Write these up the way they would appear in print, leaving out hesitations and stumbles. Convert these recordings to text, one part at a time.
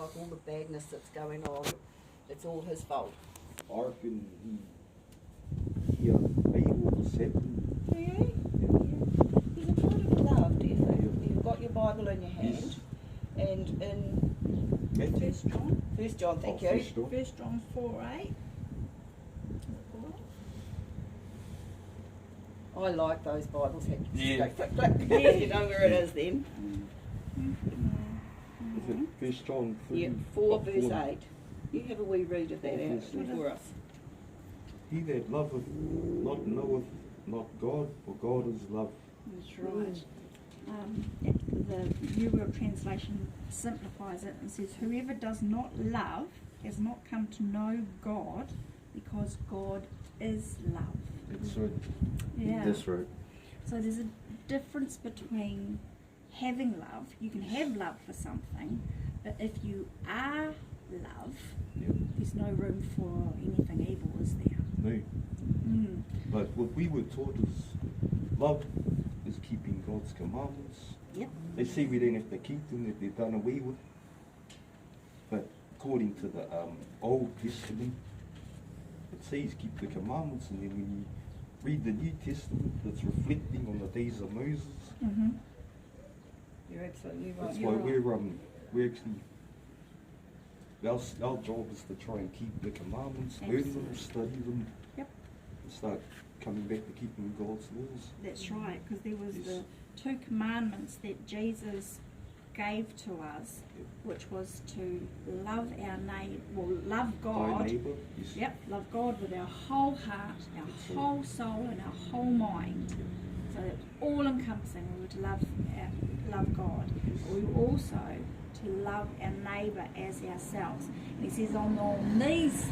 like all the badness that's going on, it's all his fault. I reckon he made all this happen. Do you? Yeah. He's a God of love, do you think? You've got your Bible in your hand, Yes. and in Matthew. 1 John. 1 John, thank you. 1 John. 1 John 4:8. I like those Bibles that Yeah. go flick flick. You know where it is then. Is it 1 John 3? Yeah, 4 verse 8. You have a wee read of that 4 out verse 8. for us. He that loveth not knoweth not God, for God is love. That's right. The New World Translation simplifies it and says, whoever does not love has not come to know God, because God is love. That's right. Yeah. That's right. So there's a difference between having love. You can have love for something, but if you are love, Yeah. there's no room for anything evil, is there? No. Mm. But what we were taught is love is keeping God's commandments. Yep. They say we don't have to keep them, that they're done away with. But according to the Old Testament, it says keep the commandments, and then when you read the New Testament, it's reflecting on the days of Moses. Mm-hmm. You're absolutely right. That's You're why right. we're actually, our job is to try and keep the commandments, learn them, Absolutely. study them, Yep. and start coming back to keeping God's laws. That's right, because there was Yes. the 2 commandments that Jesus gave to us, Yep. which was to love our neighbor, love Thy God. neighbour is Yep, love God with our whole heart, our That's right. whole soul, and our whole mind. So it's all encompassing. We were to love God. But we were also to love our neighbour as ourselves. And he says on these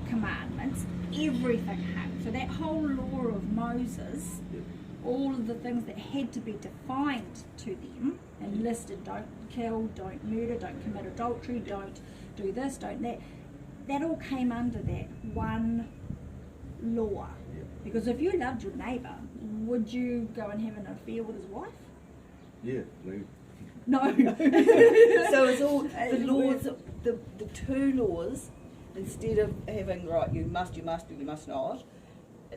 commandments, everything hung. So that whole law of Moses, Yep. all of the things that had to be defined to them and listed, don't kill, don't murder, don't commit adultery, don't do this, don't that, that all came under that one law. Yep. Because if you loved your neighbour, would you go and have an affair with his wife? Yeah, no. No. So it's all the laws, the 2 laws, instead of having, right, you must, or you must not,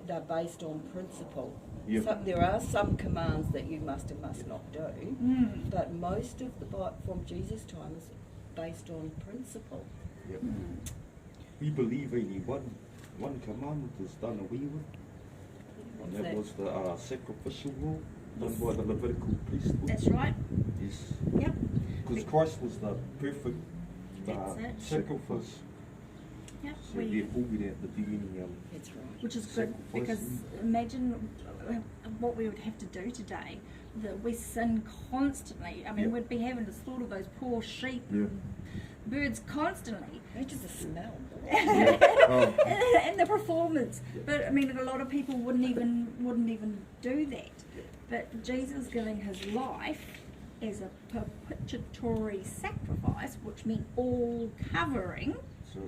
they're based on principle. Yep. So there are some commands that you must and must not do, Mm. but most of the Bible from Jesus' time is based on principle. Yep. Mm. We believe only one commandment is done away with, What's and that was the sacrificial law done Yes. by the Levitical priesthood. That's right. Yes. Yep. Because Christ was the perfect That's it. sacrifice. Yep. So therefore we don't have to do any That's right. Which is good, because imagine what we would have to do today. That we sin constantly. I mean, Yep. we'd be having to slaughter those poor sheep Yeah. and birds constantly. Imagine the smell. And the performance. Yep. But I mean, a lot of people wouldn't even do that. Yep. But Jesus giving his life as a propitiatory sacrifice, which meant all covering. So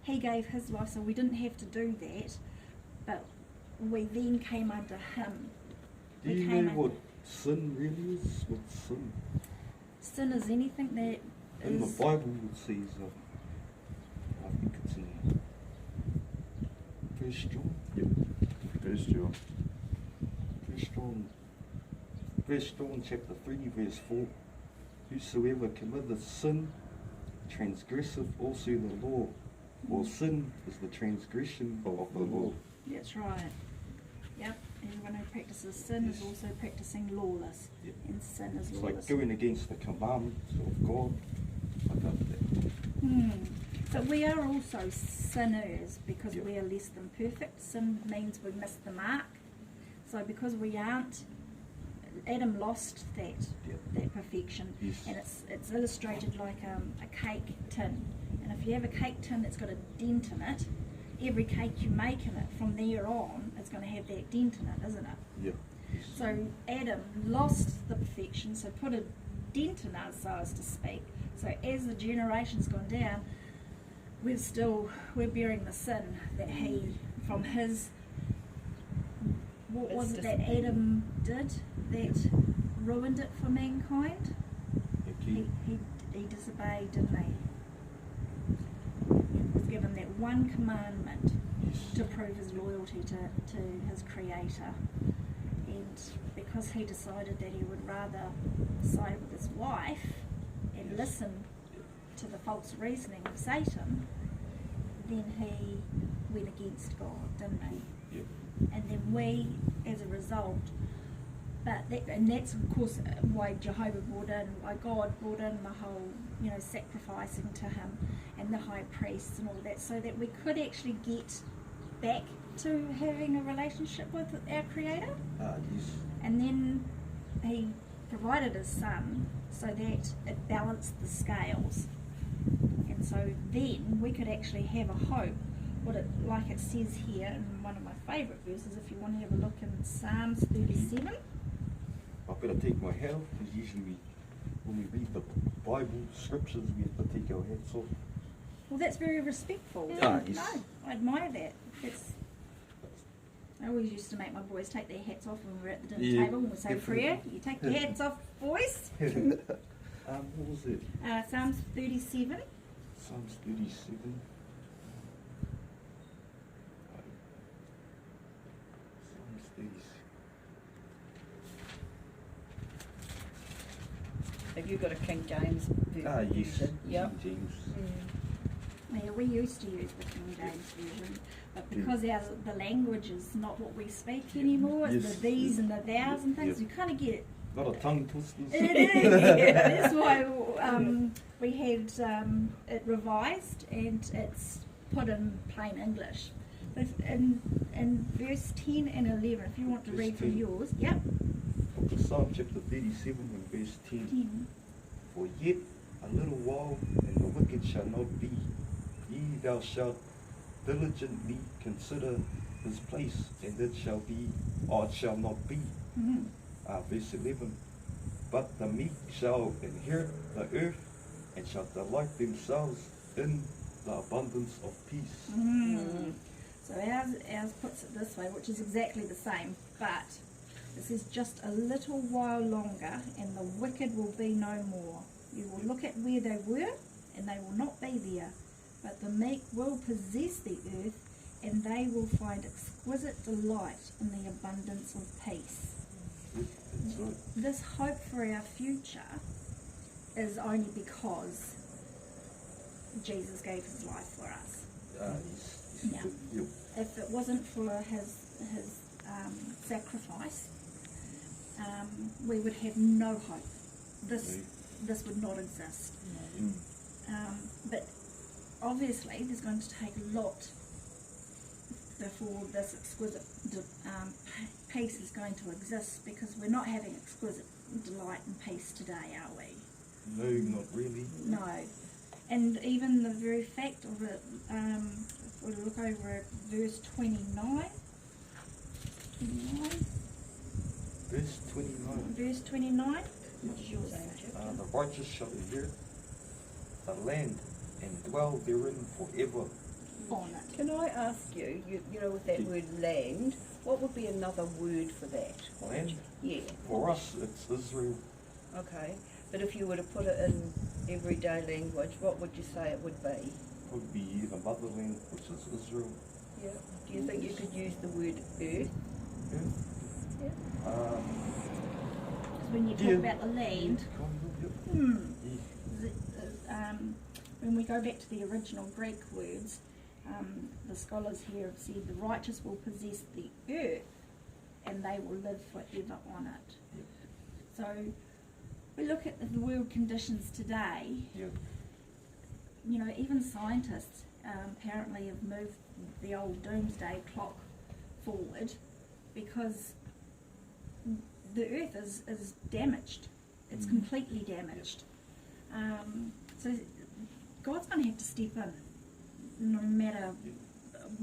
He gave his life, so we didn't have to do that, but we then came under him. do We you came know under- what sin really is? What's sin? Sin is anything that In the is Bible it says, I think it's in 1 John. Yep. 1 John. 1 John chapter 3 verse 4. Whosoever committeth sin transgresseth also the law. For sin is the transgression of the law. That's right. Yep. Everyone who practices sin is Yes. also practicing lawless. Yep. And sin is It's lawless. like going against the commandments of God. I love that. But we are also sinners because Yep. we are less than perfect. Sin means we miss the mark. So because we aren't, Adam lost that perfection. Yes. And it's illustrated like a cake tin. And if you have a cake tin that's got a dent in it, every cake you make in it from there on is going to have that dent in it, isn't it? Yeah. So Adam lost the perfection, so put a dent in us, so as to speak. So as the generations gone down, we're bearing the sin that he, from his, what It's was it just- that Adam did that ruined it for mankind? Okay. He disobeyed, didn't he? one commandment Yes. to prove his loyalty to his creator. And because he decided that he would rather side with his wife and listen to the false reasoning of Satan, then he went against God, didn't he? Yep. And then we, as a result, and that's of course why Jehovah brought in, why God brought in the whole, sacrificing to him and the high priests and all that, so that we could actually get back to having a relationship with our Creator. Yes. And then he provided his son so that it balanced the scales. And so then we could actually have a hope, like it says here in one of my favourite verses, if you want to have a look in Psalms 37. I better take my hat off, because usually when we read the Bible scriptures, we have to take our hats off. Well, that's very respectful. Ah, yes. No, I admire that. I always used to make my boys take their hats off when we were at the dinner Yeah, table and we'd say definitely. prayer. You take your hats off, boys. What was it? Psalms 37. Psalms 37. Psalms 37. Have you got a King James version? Yes. Yep. King James. Yeah, we used to use the King James version, but because the language is not what we speak anymore, it's Yes. the these and the thous and things, Yep. you kind of get Not a tongue twister. it is. That's why we had it revised and it's put in plain English. But in verse 10 and 11, if you want to Verse read from 10. yours, yep. Book of Psalm chapter 37 and verse 10. 10. For yet a little while, and the wicked shall not be. Thou shalt diligently consider his place, and it shall not be. Mhm. Verse 11. But the meek shall inherit the earth, and shall delight themselves in the abundance of peace. Mm. So ours puts it this way, which is exactly the same, but it says just a little while longer and the wicked will be no more. You will look at where they were and they will not be there, but the meek will possess the earth and they will find exquisite delight in the abundance of peace. That's right. This hope for our future is only because Jesus gave his life for us. Yes. Yeah. Yep. If it wasn't for his sacrifice, we would have no hope. This would not exist. Mm. But obviously, there's going to take a lot before this exquisite peace is going to exist, because we're not having exquisite delight and peace today, are we? No, not really. No. And even the very fact of it, if we look over at verse 29, Verse 29. verse 29, what does yours say? The righteous shall inherit the land and dwell therein forever. On it. Can I ask you, with that word land, what would be another word for that? Land? Yeah. For us, it's Israel. Okay. But if you were to put it in everyday language, what would you say it would be? Would be the motherland, which is Israel. Yeah. Do you think you could use the word earth? Yeah. Yeah. Because when you talk Yeah. about the land, Yeah. when we go back to the original Greek words, the scholars here have said the righteous will possess the earth and they will live forever on it. Yep. So we look at the world conditions today, Yeah. Even scientists apparently have moved the old doomsday clock forward because the earth is damaged. It's completely damaged. So God's going to have to step in, no matter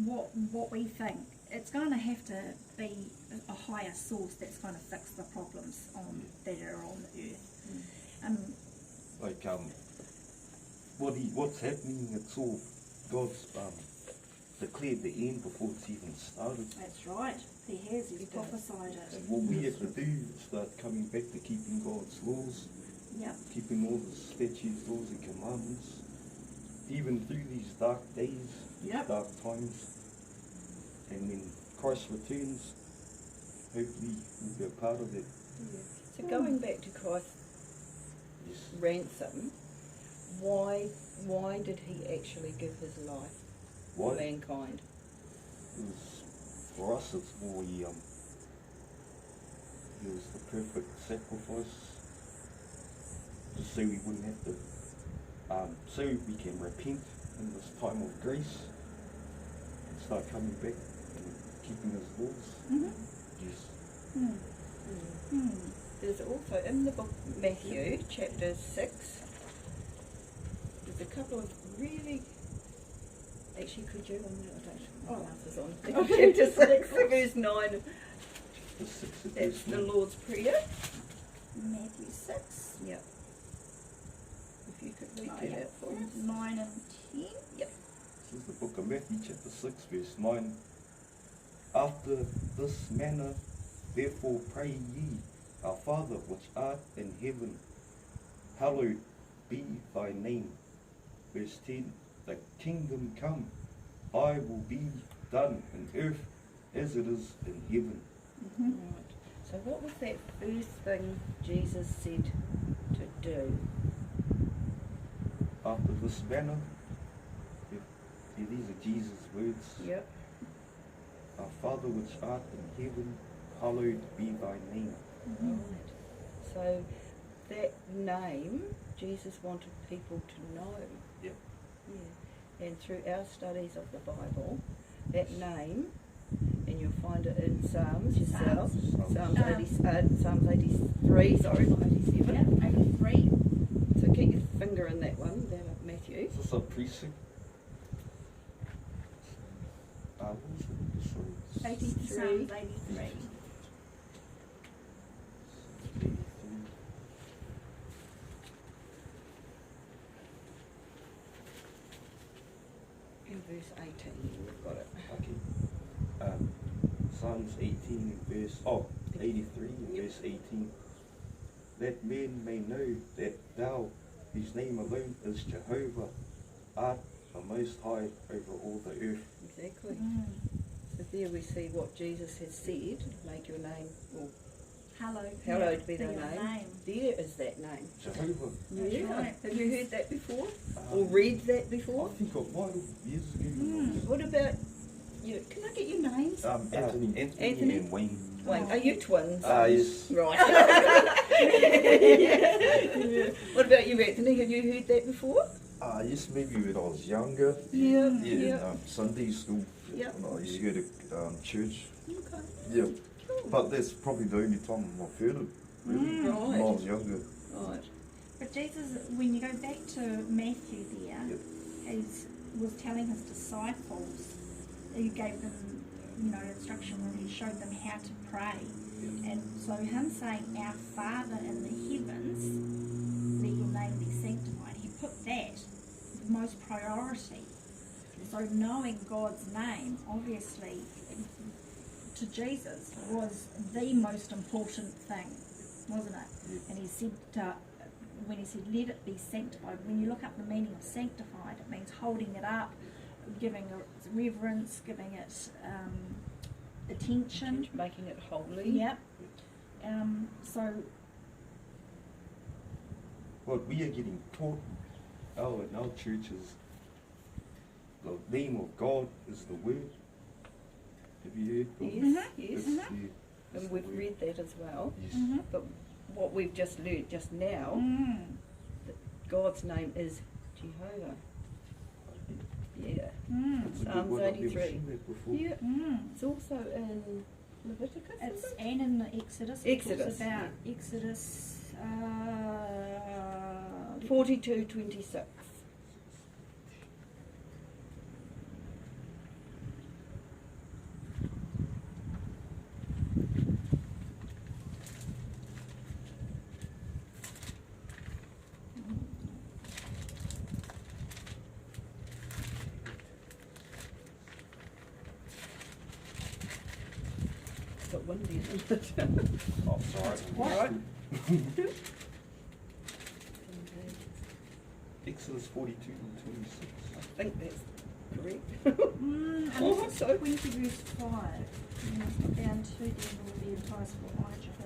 what we think. It's going to have to be a higher source that's going to fix the problems that are on the earth. Like what's happening? It's all God's declared the end before it's even started. That's right. He's prophesied it. And what we have to do is start coming back to keeping God's laws, Yep. keeping all the statutes, laws and commandments, even through these dark days, Yep. dark times, and when Christ returns, hopefully we'll be a part of it. So going back to Christ's Yes. ransom, why did he actually give his life for Why? mankind? Because for us it's more he was the perfect sacrifice, just so we wouldn't have to, so we can repent in this time of grace and start coming back and keeping his laws. Mhm. Yes. Mm. Mm. There's also in the book Matthew, chapter 6, there's a couple of really, actually could you on that? I don't, glasses on. Chapter 6, verse 9, The 6th of that's verse the 9. Lord's Prayer. Matthew 6. Yep. If you could read Oh, that yeah. out for us. 9 and 10. Yep. This is the book of Matthew, chapter 6, verse 9. After this manner, therefore pray ye, Our Father which art in heaven, hallowed be thy name. Verse 10, the kingdom come, thy will be done in earth as it is in heaven. Mm-hmm. Right. So what was that first thing Jesus said to do? After this manner, these are Jesus' words. Yep. Our Father which art in heaven, hallowed be thy name. Mm-hmm. Right. So that name, Jesus wanted people to know. Yep. Yeah. And through our studies of the Bible, that name, and you'll find it in Psalms yourself, Psalms 83, sorry, not 87. Yeah, 83. So keep your finger in that one, that of Matthew. Is this a precept? What was it? Sorry. 83. Psalms 83. 83. In verse 18, we've got it. Okay. Psalms 18 and verse, 83 and verse 18. That men may know that thou, whose name alone is Jehovah, art the most high over all the earth. Exactly. Mm. So there we see what Jesus has said, make your name, or Hallowed be thy your name. There is that name. Jehovah. That's right. Have you heard that before? Um, Or read that I before? think I might have years ago. Mm. What about you? Can I get your names? Anthony. Anthony? And Wayne. Wait, are you twins? Yes. Right. Yeah. What about you, Anthony? Have you heard that before? Yes, maybe when I was younger. Yeah. Yeah, in Sunday school. Yeah. When I used to go to church. Okay. Yeah. Cool. But that's probably the only time I've heard it, really. Mm. When I Right. was younger. Right. But Jesus, when you go back to Matthew there, Yep. he was telling his disciples, he gave them, instruction where he showed them how to pray. And so him saying, Our Father in the heavens, let your name be sanctified, he put that most priority. So knowing God's name, obviously, to Jesus was the most important thing, wasn't it? And he said, when he said, let it be sanctified, when you look up the meaning of sanctified, it means holding it up, giving it reverence, giving it attention. Making it holy. Yep. So, What we are getting taught in our churches, the name of God is the Word. Have you heard? Yes, yes. It's Mhm. it's And the we've Word. read that as well. Yes. mhm. But what we've just learnt just now, Mm. God's name is Jehovah. Yeah. Mm. It's a good Psalms one. I've never 83. seen that before. Yeah. Mm. It's also in Leviticus, is It's it? and in the Exodus. It Exodus, talks about yeah. Exodus. 42:26. It's got windy, isn't it? Oh, sorry. What? Exodus Exodus 42 and 26. I think that's correct. And Oh, it's so- 20 verse 5. You must look down to the end will be enticed for Elijah.